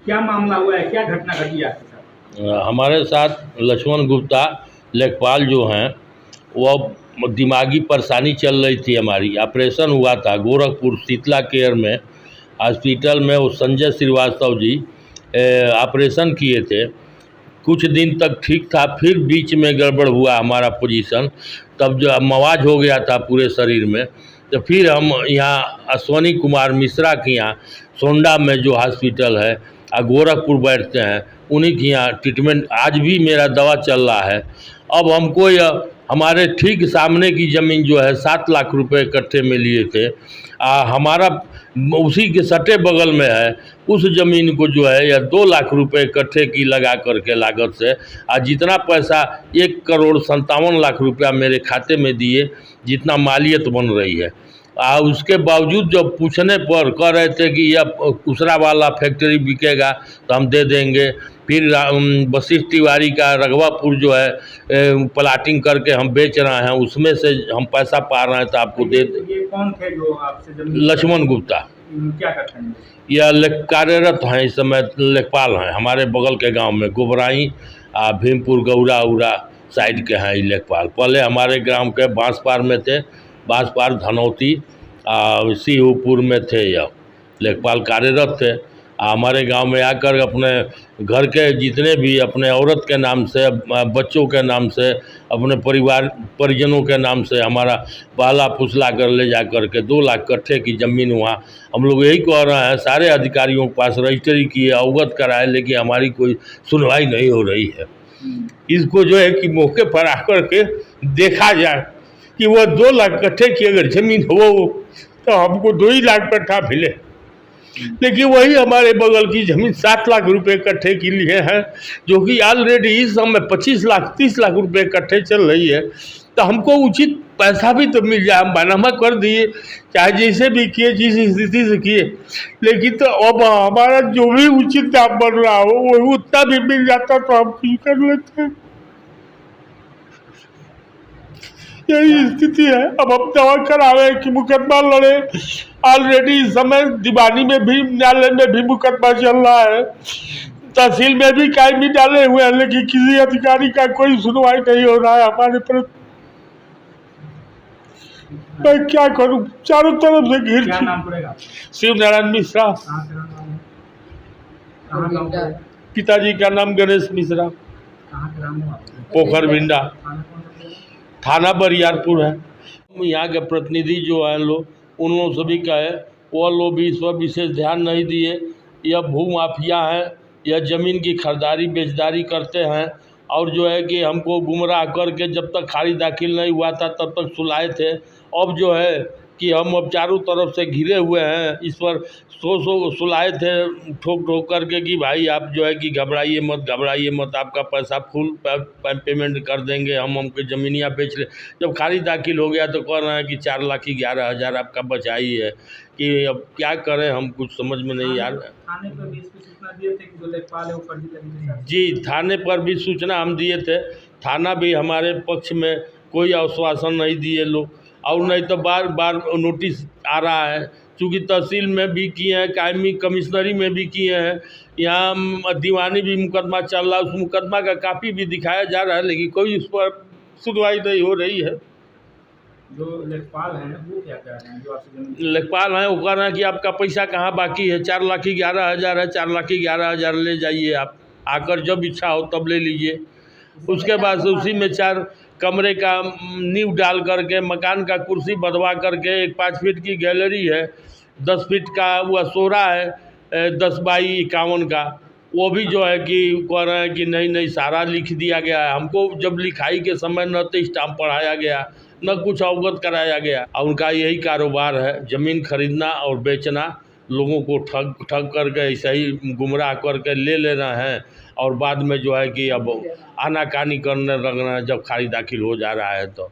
क्या मामला हुआ है, क्या घटना घटी आपके साथ? हमारे साथ लक्ष्मण गुप्ता लेखपाल जो हैं, वो दिमागी परेशानी चल रही थी। हमारी ऑपरेशन हुआ था गोरखपुर शीतला केयर में हॉस्पिटल में। वो संजय श्रीवास्तव जी ऑपरेशन किए थे। कुछ दिन तक ठीक था, फिर बीच में गड़बड़ हुआ हमारा पोजीशन, तब जो मवाज हो गया था पूरे शरीर में। तो फिर हम यहाँ अश्वनी कुमार मिश्रा के यहाँ सोंडा में जो हॉस्पिटल है गोरखपुर बैठते हैं, उन्हीं के यहाँ ट्रीटमेंट आज भी मेरा दवा चल रहा है। अब हमको यह हमारे ठीक सामने की ज़मीन जो है 7 लाख रुपए इकट्ठे में लिए थे। हमारा उसी के सटे बगल में है, उस ज़मीन को जो है यह 2 लाख रुपए इकट्ठे की लगा करके लागत से जितना पैसा 1,57,लाख रुपया मेरे खाते में दिए, जितना मालियत बन रही है। उसके बावजूद जब पूछने पर कह रहे थे कि यह उसरा वाला फैक्ट्री बिकेगा तो हम दे देंगे। फिर वशिष्ठ तिवारी का रघवापुर जो है प्लाटिंग करके हम बेच रहे हैं, उसमें से हम पैसा पा रहे हैं तो आपको दे। ये कौन थे जो आपसे जमीन? लक्ष्मण गुप्ता। क्या करते हैं? यह कार्यरत हैं, इस समय लेखपाल हैं हमारे बगल के गांव में गोबराई भीमपुर गौरा उरा साइड के हैं। ये लेखपाल पहले हमारे ग्राम के बांसपार में थे, बांसपार धनौती सीहूपुर में थे। यह लेखपाल कार्यरत थे। हमारे गांव में आकर अपने घर के जितने भी अपने औरत के नाम से, बच्चों के नाम से, अपने परिवार परिजनों के नाम से हमारा पाला फुसला कर ले जा कर के 2 लाख कट्ठे की ज़मीन वहाँ हम लोग यही कह रहे हैं। सारे अधिकारियों के पास रजिस्ट्री किए, अवगत कराए, लेकिन हमारी कोई सुनवाई नहीं हो रही है। इसको जो है कि मौके पर आकर के देखा जाए कि वह 2 लाख कट्ठे की अगर ज़मीन हो तो हमको 2 ही लाख कट्ठा मिले, लेकिन वही हमारे बगल की ज़मीन 7 लाख रुपए कट्ठे की लिए हैं, जो कि ऑलरेडी इस समय 25 लाख 30 लाख रुपए कट्ठे चल रही है। तो हमको उचित पैसा भी तो मिल जाए। हम बनामा कर दिए, चाहे जैसे भी किए, जिस स्थिति से किए, लेकिन तो अब हमारा जो भी उचित दाम बन रहा हो वो उतना भी मिल जाता तो हम कुछ कर लेते। यही स्थिति है। अब हम दवा करावे कि मुकदमा लड़े। ऑलरेडी इस समय दीवानी में भी, न्यायालय में भी मुकदमा चल रहा है, तहसील में भी कायमी डाले हुए हैं, लेकिन किसी अधिकारी का कोई सुनवाई नहीं हो रहा है हमारे पर। मैं क्या करूं, चारों तरफ से घिर। क्या नाम पड़ेगा? शिव नारायण मिश्रा। पिताजी का नाम गणेश मिश्रा, पोखर भिंडा, थाना बरियारपुर है। यहाँ के प्रतिनिधि जो हैं लोग, उन लोग सभी का है, वह लोग भी इस पर विशेष ध्यान नहीं दिए। यह भू माफिया हैं, यह ज़मीन की खरीदारी बेचदारी करते हैं, और जो है कि हमको गुमराह करके जब तक खारिज दाखिल नहीं हुआ था तब तक सुलाए थे। अब जो है कि हम अब चारों तरफ से घिरे हुए हैं, इस पर सुलाए थे ठोक ठोक करके कि भाई आप जो है कि घबराइए मत, आपका पैसा फुल पेमेंट कर देंगे, हम हमको ज़मीनियाँ बेच ले। जब खारिज दाखिल हो गया तो कह रहे हैं कि 4,11,000 आपका बचाई है। कि अब क्या करें, हम कुछ समझ में नहीं आ रहा। थाने पर भी इसकी सूचना दिए थे कि जो लेखपाल है वो फर्जी तरीके से? जी, थाने पर भी सूचना हम दिए थे। थाना भी हमारे पक्ष में कोई आश्वासन नहीं दिए लोग, और नहीं तो बार बार नोटिस आ रहा है। चूँकि तहसील में भी किए हैं, कायमी कमिश्नरी में भी किए हैं, यहाँ दीवानी भी मुकदमा चल रहा है, उस मुकदमा का कापी भी दिखाया जा रहा है, लेकिन कोई उस पर सुनवाई नहीं हो रही है। जो लेखपाल हैं वो क्या कह रहे हैं? जो आपसे लेखपाल हैं वो कह रहे हैं कि आपका पैसा कहाँ बाकी है, 4,11,000 है, 4,11,000 ले जाइए, आप आकर जब इच्छा हो तब ले लीजिए। उसके बाद से उसी में 4 कमरे का नींव डाल करके, मकान का कुर्सी बंधवा करके, एक 5 फीट की गैलरी है, 10 फीट का वो सोरा है, 10 बाई 51 का, वो भी जो है कि कह रहे हैं कि नहीं सारा लिख दिया गया है। हमको जब लिखाई के समय न तो स्टाम्प पढ़ाया गया, न कुछ अवगत कराया गया। और उनका यही कारोबार है, ज़मीन खरीदना और बेचना, लोगों को ठग करके ऐसे ही गुमराह करके ले लेना है, और बाद में जो है कि अब आनाकानी करने लगना है जब खारिज दाखिल हो जा रहा है तो।